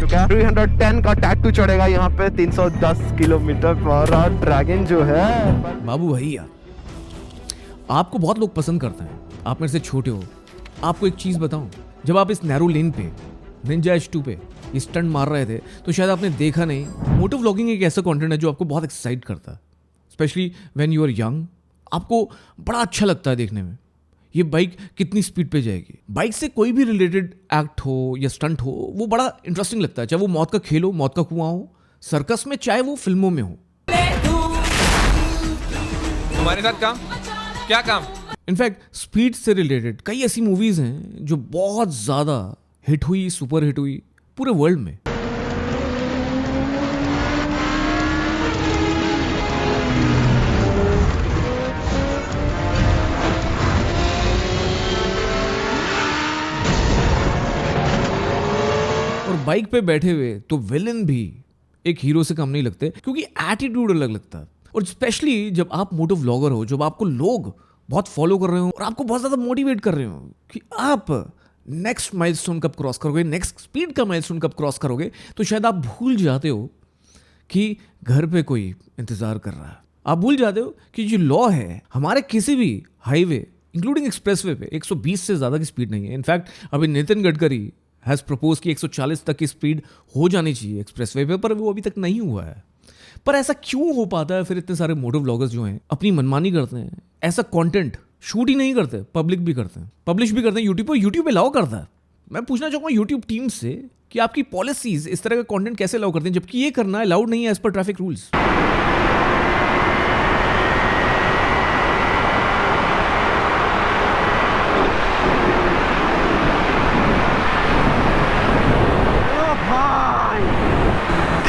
चुका है। 310 का टैटू चढ़ेगा यहाँ पे 310 किलोमीटर पर। ड्रैगन जो है बाबू भैया, आपको बहुत लोग पसंद करते हैं, आप मेरे से छोटे हो। आपको एक चीज़ बताऊं, जब आप इस नैरो लेन पे निंजा H2 पे ये स्टंट मार रहे थे तो शायद आपने देखा नहीं। मोटो व्लॉगिंग एक ऐसा कंटेंट है जो आपको बहुत एक्साइट करता है, specially when you are young. आपको बड़ा अच्छा लगता है देखने में ये बाइक कितनी स्पीड पे जाएगी। बाइक से कोई भी रिलेटेड एक्ट हो या स्टंट हो, वो बड़ा इंटरेस्टिंग लगता है, चाहे वो मौत का खेल हो, मौत का कुआं हो, सर्कस में, चाहे वो फिल्मों में हो। तुम्हारे साथ काम क्या काम? इनफैक्ट स्पीड से रिलेटेड कई ऐसी मूवीज हैं जो बहुत ज्यादा हिट हुई, सुपर हिट हुई पूरे वर्ल्ड में। और बाइक पे बैठे हुए तो विलेन भी एक हीरो से कम नहीं लगते, क्योंकि एटीट्यूड अलग लगता है। और स्पेशली जब आप मोटो व्लॉगर हो, जब आपको लोग बहुत फॉलो कर रहे हो और आपको बहुत ज़्यादा मोटिवेट कर रहे हो कि आप नेक्स्ट माइलस्टोन कब क्रॉस करोगे, नेक्स्ट स्पीड का माइलस्टोन कब क्रॉस करोगे, तो शायद आप भूल जाते हो कि घर पे कोई इंतज़ार कर रहा है। आप भूल जाते हो कि जो लॉ है हमारे किसी भी हाईवे इंक्लूडिंग एक्सप्रेसवे पे 120 से ज़्यादा की स्पीड नहीं है। इनफैक्ट अभी नितिन गडकरी हैज़ प्रपोज कि 140 तक की स्पीड हो जानी चाहिए एक्सप्रेसवे पे, पर वो अभी तक नहीं हुआ है। पर ऐसा क्यों हो पाता है? फिर इतने सारे मोटो व्लॉगर्स जो हैं अपनी मनमानी करते हैं, ऐसा कंटेंट शूट ही नहीं करते, पब्लिक भी करते हैं, पब्लिश भी करते हैं यूट्यूब पर। यूट्यूब अलाउ करता है। मैं पूछना चाहूँगा यूट्यूब टीम से कि आपकी पॉलिसीज इस तरह का कंटेंट कैसे अलाउ करते हैं, जबकि ये करना अलाउड नहीं है as per traffic rules.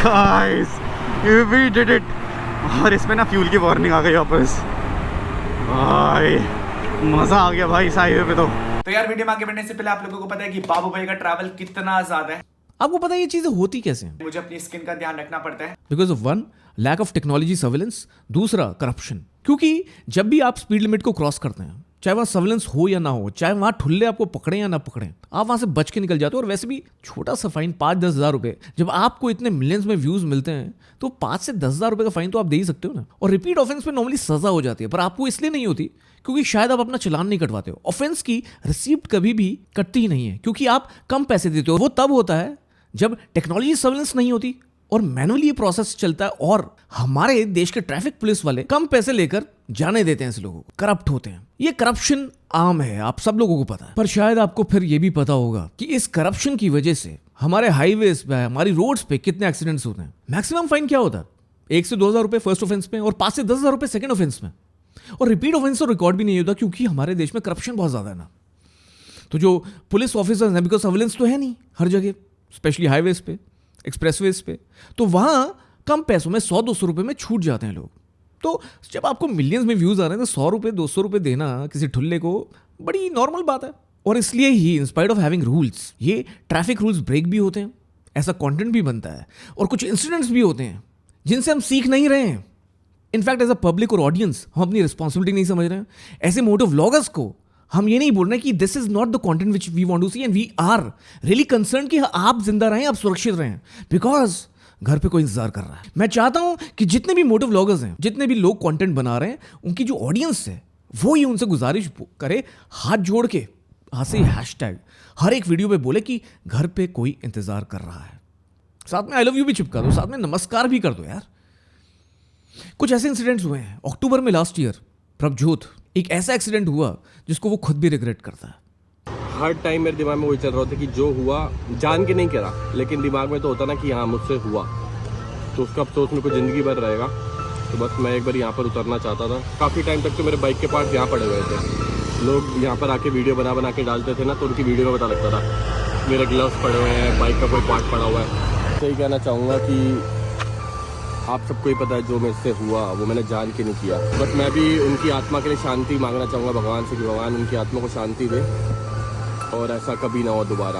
Guys we did it. और इसमें ना फ्यूल की वार्निंग आ गई वापस। भाई मजा आ गया भाई इस हाईवे पे। तो यार वीडियो में आगे बढ़ने से पहले आप लोगों को पता है कि बाबू भाई का ट्रैवल कितना ज्यादा है। आपको पता है ये चीजें होती कैसे हैं? मुझे अपनी स्किन का ध्यान रखना पड़ता है because of one, lack of technology surveillance, दूसरा करप्शन। क्योंकि जब भी आप स्पीड लिमिट को क्रॉस करते हैं, चाहे वहाँ सर्विलेंस हो या ना हो, चाहे वहाँ ठुल्ले आपको पकड़े या ना पकड़े, आप वहाँ से बच के निकल जाते हो। और वैसे भी छोटा सा फाइन 5-10 हज़ार रुपये, जब आपको इतने मिलियंस में व्यूज मिलते हैं तो 5 से 10 हज़ार रुपये का फाइन तो आप दे ही सकते हो ना। और रिपीट ऑफेंस पे नॉर्मली सजा हो जाती है, पर आपको इसलिए नहीं होती क्योंकि शायद आप अपना चलान नहीं कटवाते हो। ऑफेंस की रिसीप्ट कभी भी कटती ही नहीं है, क्योंकि आप कम पैसे देते हो। वो तब होता है जब टेक्नोलॉजी सर्विलेंस नहीं होती और मैनुअली ये प्रोसेस चलता है, और हमारे देश के ट्रैफिक पुलिस वाले कम पैसे लेकर जाने देते हैं ऐसे लोगों को, करप्ट होते हैं। ये करप्शन आम है, आप सब लोगों को पता है। पर शायद आपको फिर ये भी पता होगा कि इस करप्शन की वजह से हमारे हाईवेज पे, हमारी रोड्स पे कितने एक्सीडेंट्स होते हैं। मैक्सिमम फाइन क्या होता है? 1 से 2 हज़ार रुपये फर्स्ट ऑफेंस में और 5 से 10 हज़ार रुपये सेकंड ऑफेंस में। और रिपीट ऑफेंस तो रिकॉर्ड भी नहीं होता, क्योंकि हमारे देश में करप्शन बहुत ज्यादा है ना। तो जो पुलिस ऑफिसर्स हैं, बिकॉज सर्विलेंस तो है नहीं हर जगह, स्पेशली हाईवेज पे, एक्सप्रेसवेज पे, तो वहां कम पैसों में 100-200 रुपये में छूट जाते हैं लोग। तो जब आपको मिलियंस में व्यूज आ रहे हैं तो 100 रुपये 200 रुपये देना किसी ठुल्ले को बड़ी नॉर्मल बात है। और इसलिए ही इंस्पाइट ऑफ हैविंग रूल्स, ये ट्रैफिक रूल्स ब्रेक भी होते हैं, ऐसा कंटेंट भी बनता है, और कुछ इंसिडेंट्स भी होते हैं जिनसे हम सीख नहीं रहे हैं। इनफैक्ट एज अ पब्लिक और ऑडियंस हम अपनी रिस्पॉन्सिबिलिटी नहीं समझ रहे हैं। ऐसे मोटो व्लॉगर्स को हम ये नहीं बोल रहे कि this is not the content which we want to see, and we are really concern कि आप जिंदा रहें, आप सुरक्षित रहें, बिकॉज घर पे कोई इंतजार कर रहा है। मैं चाहता हूं कि जितने भी मोटो व्लॉगर्स हैं, जितने भी लोग कंटेंट बना रहे हैं, उनकी जो ऑडियंस है वो ही उनसे गुजारिश करे, हाथ जोड़ के हाथ से हैशटैग हर एक वीडियो पे बोले कि घर पे कोई इंतजार कर रहा है। साथ में आई लव यू भी चिपका दो, साथ में नमस्कार भी कर दो यार। कुछ ऐसे इंसिडेंट्स हुए हैं। अक्टूबर में लास्ट ईयर प्रभजोत एक ऐसा एक्सीडेंट हुआ जिसको वो खुद भी रिग्रेट करता है। हर टाइम मेरे दिमाग में वही चल रहा होता कि जो हुआ जान के नहीं करा, लेकिन दिमाग में तो होता ना कि हाँ मुझसे हुआ, तो उसका अफसोस मेरे को ज़िंदगी भर रहेगा। तो बस मैं एक बार यहाँ पर उतरना चाहता था। काफ़ी टाइम तक तो मेरे बाइक के पार्ट्स यहाँ पड़े हुए थे, लोग यहाँ पर आके वीडियो बना के डालते थे ना, तो उनकी वीडियो में पता लगता था मेरे ग्लव्स पड़े हुए हैं, बाइक का कोई पार्ट पड़ा हुआ है। तो यही कहना चाहूँगा कि आप सबको ही पता है जो मेरे से हुआ वो मैंने जान के नहीं किया। बस मैं भी उनकी आत्मा के लिए शांति मांगना चाहूँगा भगवान से कि भगवान उनकी आत्मा को शांति दे और ऐसा कभी ना हो दोबारा।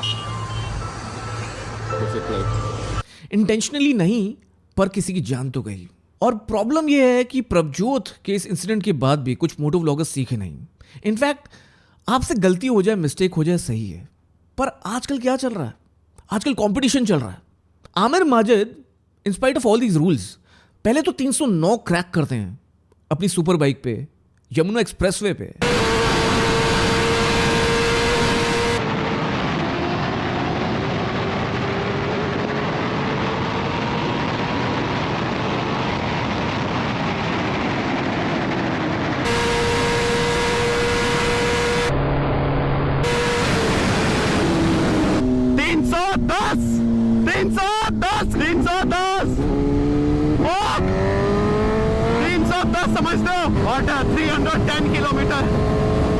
बस इतना ही। इंटेंशनली नहीं, पर किसी की जान तो गई। और प्रॉब्लम यह है कि प्रभजोत के इस इंसिडेंट के बाद भी कुछ मोटो व्लॉगर्स सीखे नहीं। इनफैक्ट आपसे गलती हो जाए, मिस्टेक हो जाए, सही है, पर आजकल क्या चल रहा है? आजकल कंपटीशन चल रहा है। आमिर माजिद इन spite of all these rules पहले तो 309 क्रैक करते हैं अपनी सुपर बाइक पे यमुना एक्सप्रेसवे पे। समझते हो और 310 किलोमीटर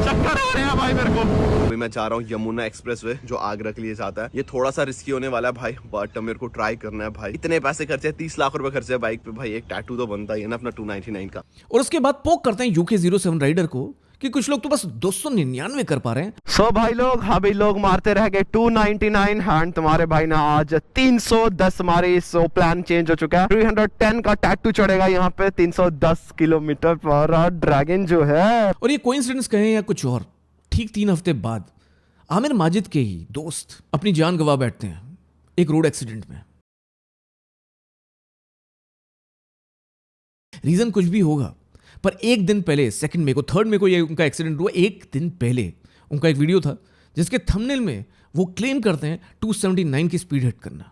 चक्कर आ रहे हैं भाई मेरे को। अभी मैं जा रहा हूँ यमुना एक्सप्रेसवे जो आगरा के लिए जाता है। ये थोड़ा सा रिस्की होने वाला है भाई, बट मेरे को ट्राई करना है भाई। इतने पैसे खर्चे हैं, 30 लाख रुपए खर्चे है बाइक पे भाई। एक टैटू तो बनता ही है ना अपना 299 का। और उसके बाद पोक करते हैं UK07 राइडर को कि कुछ लोग तो बस 299 कर पा रहे हैं। सो भाई लोग अभी लोग मारते रह गए 299 एंड तुम्हारे भाई ना आज 310 हमारे सो प्लान चेंज हो चुका है। 310 का टैटू चढ़ेगा यहाँ पे 310 किलोमीटर पर ड्रैगन जो है। और ये कोइंसिडेंस कहें या कुछ और, ठीक 3 हफ्ते बाद आमिर माजिद के ही दोस्त अपनी जान गंवा बैठते हैं एक रोड एक्सीडेंट में। रीजन कुछ भी होगा, पर एक दिन पहले 2 मई को 3 मई को ये उनका एक्सीडेंट हुआ। एक दिन पहले उनका एक वीडियो था जिसके थंबनेल में वो क्लेम करते हैं 279 की स्पीड हिट करना,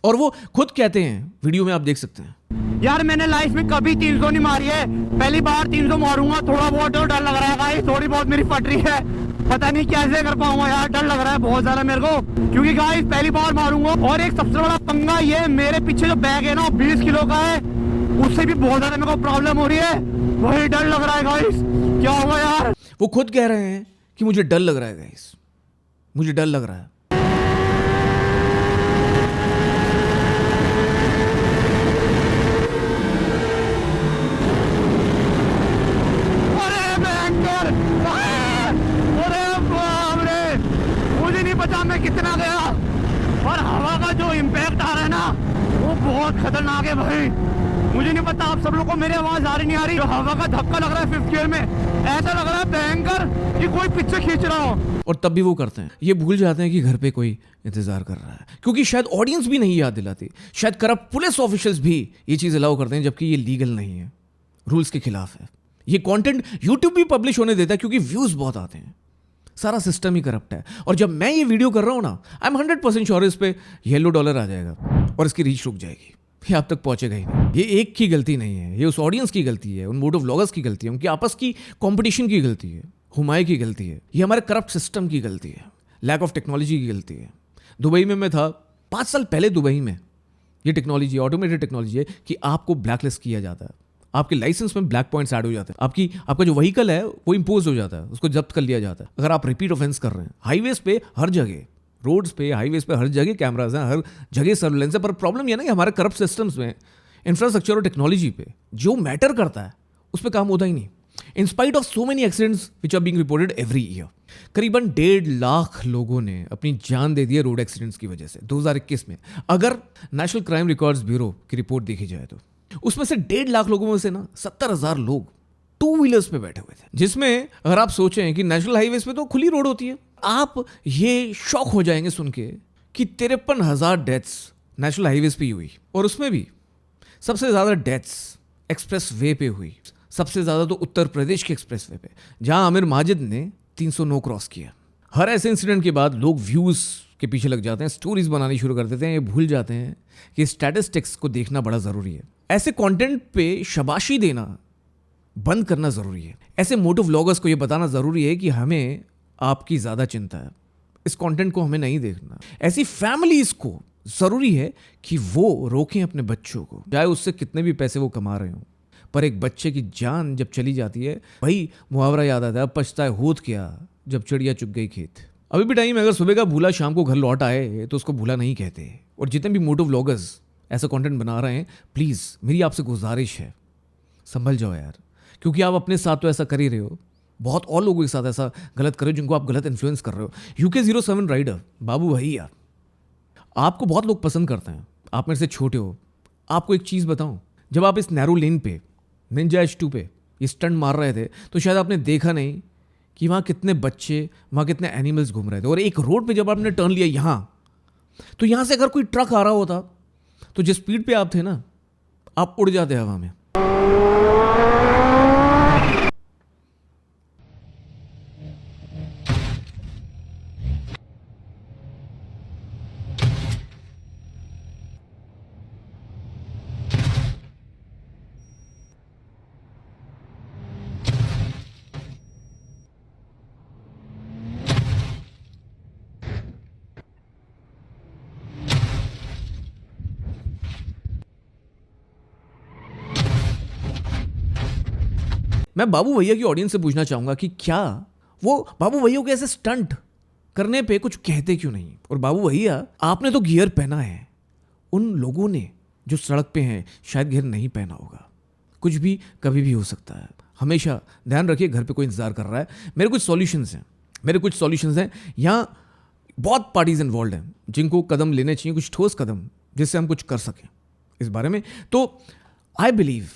और वो खुद कहते हैं, वीडियो में आप देख सकते हैं, यार मैंने लाइफ में कभी 300 नहीं मारी है, पहली बार 300 मारूंगा। थोड़ा बहुत डर लग रहा है भाई, थोड़ी बहुत मेरी फट रही है, पता नहीं कैसे कर पाऊंगा यार। डर लग रहा है बहुत ज्यादा मेरे को, क्योंकि गाइस पहली बार मारूंगा। और एक सबसे बड़ा पंगा ये, मेरे पीछे जो बैग है ना 20 किलो का है, उससे भी बहुत ज्यादा मेरे को प्रॉब्लम हो रही है। वही डर लग रहा है गाइस, क्या होगा यार। वो खुद कह रहे हैं कि मुझे डर लग रहा है गाइस, मुझे डर लग रहा है। अरे भयंकर, अरे बाप रे, मुझे नहीं पता मैं कितना गया। और हवा का जो इम्पैक्ट आ रहा है ना वो बहुत खतरनाक है भाई। मुझे नहीं पता आप सब लोग को मेरी आवाज आ रही नहीं आ रही। हवा का धक्का लग रहा है 5th गियर में, ऐसा लग रहा है भयंकर कि कोई पीछे खींच रहा हो। और तब भी वो करते हैं, ये भूल जाते हैं कि घर पे कोई इंतजार कर रहा है, क्योंकि शायद ऑडियंस भी नहीं याद दिलाती, शायद करप्ट पुलिस ऑफिशियल्स भी ये चीज अलाउ करते हैं, जबकि ये लीगल नहीं है, रूल्स के खिलाफ है। ये कंटेंट यूट्यूब भी पब्लिश होने देता है क्योंकि व्यूज बहुत आते हैं। सारा सिस्टम ही करप्ट है। और जब मैं ये वीडियो कर रहा हूं ना, आई एम 100% श्योर इस पे येलो डॉलर आ जाएगा और इसकी रीच रुक जाएगी, ये आप तक पहुंचेगा ही नहीं। ये एक की गलती नहीं है, ये उस ऑडियंस की गलती है, उन मोटो व्लॉगर्स की गलती है, उनकी आपस की कंपटीशन की गलती है, हुमायूं की गलती है, ये हमारे करप्ट सिस्टम की गलती है, लैक ऑफ टेक्नोलॉजी की गलती है। दुबई में मैं था 5 साल पहले, दुबई में ये टेक्नोलॉजी, ऑटोमेटेड टेक्नोलॉजी है कि आपको ब्लैकलिस्ट किया जाता है, आपके लाइसेंस में ब्लैक पॉइंट्स ऐड हो जाते हैं, आपका जो व्हीकल है वो इंपोज हो जाता है, उसको जब्त कर लिया जाता है अगर आप रिपीट ऑफेंस कर रहे हैं। हाईवेज पे हर जगह, रोड्स पे, हाईवेज पे हर जगह कैमराज हैं, हर जगह सर्विलेंस है। पर प्रॉब्लम यह ना कि हमारे करप्ट सिस्टम्स में इंफ्रास्ट्रक्चर और टेक्नोलॉजी पे जो मैटर करता है उस पर काम होता ही नहीं। In spite of so many accidents which are being reported every year, करीबन 1.5 लाख लोगों ने अपनी जान दे दी है रोड एक्सीडेंट्स की वजह से 2021 में। अगर नेशनल क्राइम रिकॉर्ड्स ब्यूरो की रिपोर्ट देखी जाए तो उसमें से 1.5 लाख लोगों में से ना 70,000 लोग 2 व्हीलर्स पे बैठे हुए थे, जिसमें अगर आप सोचें कि नेशनल हाईवेज पे तो खुली रोड होती है, आप ये शॉक हो जाएंगे सुन के कि 53,000 डेथ्स नेशनल हाईवेज पे हुई, और उसमें भी सबसे ज़्यादा डेथ्स एक्सप्रेस वे पे हुई, सबसे ज़्यादा तो उत्तर प्रदेश के एक्सप्रेस वे पे, जहां आमिर माजिद ने 309 क्रॉस किया। हर ऐसे इंसिडेंट के बाद लोग व्यूज़ के पीछे लग जाते हैं, स्टोरीज बनानी शुरू कर देते हैं, ये भूल जाते हैं कि स्टैटिस्टिक्स को देखना बड़ा ज़रूरी है। ऐसे कंटेंट पे शाबाशी देना बंद करना ज़रूरी है। ऐसे मोटो व्लॉगर्स को ये बताना ज़रूरी है कि हमें आपकी ज़्यादा चिंता है, इस कंटेंट को हमें नहीं देखना। ऐसी फैमिलीज़ को ज़रूरी है कि वो रोकें अपने बच्चों को, चाहे उससे कितने भी पैसे वो कमा रहे हों, पर एक बच्चे की जान जब चली जाती है, भाई मुहावरा याद आता है, अब पछताए होत क्या जब चिड़िया चुग गई खेत। अभी भी टाइम है, अगर सुबह का भूला शाम को घर लौट आए तो उसको भूला नहीं कहते। और जितने भी मोटो व्लॉगर्स ऐसा कंटेंट बना रहे हैं, प्लीज़ मेरी आपसे गुजारिश है, संभल जाओ यार, क्योंकि आप अपने साथ तो ऐसा कर ही रहे हो, बहुत और लोगों के साथ ऐसा गलत कर रहे हो जिनको आप गलत इन्फ्लुएंस कर रहे हो। UK07 राइडर बाबू भैया, आपको बहुत लोग पसंद करते हैं, आप मेरे से छोटे हो। आपको एक चीज़ बताऊं, जब आप इस नैरो लेन पे निंजा H2 पे ये स्टंट मार रहे थे तो शायद आपने देखा नहीं कि वहाँ कितने बच्चे, वहाँ कितने एनिमल्स घूम रहे थे। और एक रोड पे जब आपने टर्न लिया यहाँ, तो यहाँ से अगर कोई ट्रक आ रहा होता तो जिस स्पीड पे आप थे ना, आप उड़ जाते हवा में। मैं बाबू भैया की ऑडियंस से पूछना चाहूंगा कि क्या वो बाबू भैया को ऐसे स्टंट करने पे कुछ कहते क्यों नहीं? और बाबू भैया, आपने तो गियर पहना है, उन लोगों ने जो सड़क पे हैं शायद गियर नहीं पहना होगा। कुछ भी कभी भी हो सकता है, हमेशा ध्यान रखिए। घर पे कोई इंतजार कर रहा है। मेरे कुछ सॉल्यूशंस हैं। यहाँ बहुत पार्टीज इन्वॉल्व हैं जिनको कदम लेने चाहिए, कुछ ठोस कदम, जिससे हम कुछ कर सकें इस बारे में। तो आई बिलीव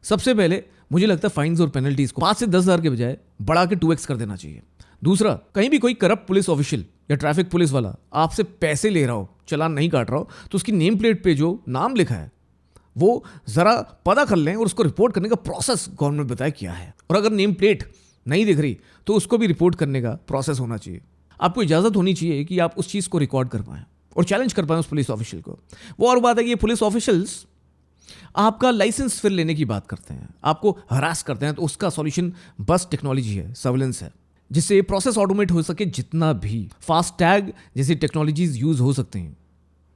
सबसे पहले मुझे लगता है फाइन्स और पेनल्टीज को 5 से 10 हज़ार के बजाय बढ़ा के 2x कर देना चाहिए। दूसरा, कहीं भी कोई करप्ट पुलिस ऑफिशियल या ट्रैफिक पुलिस वाला आपसे पैसे ले रहा हो, चालान नहीं काट रहा हो, तो उसकी नेम प्लेट पे जो नाम लिखा है वो ज़रा पता कर लें और उसको रिपोर्ट करने का प्रोसेस गवर्नमेंट बताए क्या है। और अगर नेम प्लेट नहीं दिख रही तो उसको भी रिपोर्ट करने का प्रोसेस होना चाहिए। आपको इजाज़त होनी चाहिए कि आप उस चीज़ को रिकॉर्ड कर पाएँ और चैलेंज कर पाएँ उस पुलिस ऑफिशियल को। वो और बात है कि ये पुलिस ऑफिशियल्स आपका लाइसेंस फिर लेने की बात करते हैं, आपको हरास करते हैं, तो उसका सॉल्यूशन बस टेक्नोलॉजी है, सर्विलेंस है, जिससे प्रोसेस ऑटोमेट हो सके। जितना भी फास्ट टैग जैसी टेक्नोलॉजीज यूज हो सकते हैं,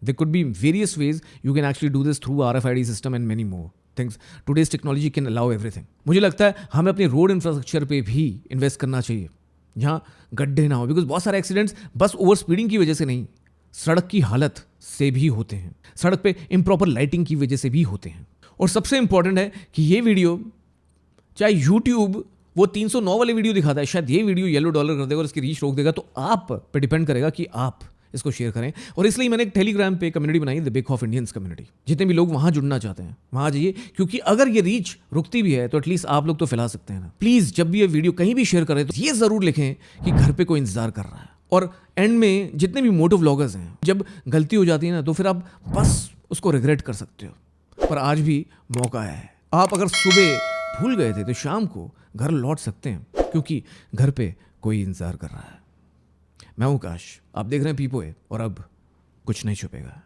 they could be various ways you can actually do this through RFID system and many more things. Today's technology can allow everything. मुझे लगता है हमें अपने रोड इंफ्रास्ट्रक्चर पे भी इन्वेस्ट करना चाहिए, जहाँ गड्ढे ना हो, बिकॉज बहुत सारे एक्सीडेंट्स बस ओवर स्पीडिंग की वजह से नहीं, सड़क की हालत से भी होते हैं, सड़क पे इम्प्रॉपर लाइटिंग की वजह से भी होते हैं। और सबसे इंपॉर्टेंट है कि ये वीडियो, चाहे यूट्यूब वो 309 वाली वीडियो दिखाता है, शायद ये वीडियो येलो डॉलर कर देगा और इसकी रीच रोक देगा, तो आप पे डिपेंड करेगा कि आप इसको शेयर करें। और इसलिए मैंने एक टेलीग्राम पे कम्युनिटी बनाई, the big of Indians community. जितने भी लोग वहां जुड़ना चाहते हैं वहां जाइए, क्योंकि अगर ये रीच रुकती भी है तो एटलीस्ट आप लोग तो फैला सकते हैं ना। प्लीज जब भी ये वीडियो कहीं भी शेयर करें तो ये जरूर लिखें कि घर पे कोई इंतजार कर रहा है। और एंड में जितने भी मोटो व्लॉगर्स हैं, जब गलती हो जाती है ना तो फिर आप बस उसको रिग्रेट कर सकते हो, पर आज भी मौका है। आप अगर सुबह भूल गए थे तो शाम को घर लौट सकते हैं, क्योंकि घर पे कोई इंतजार कर रहा है। मैं हूं काश, आप देख रहे हैं पीपोए, और अब कुछ नहीं छुपेगा।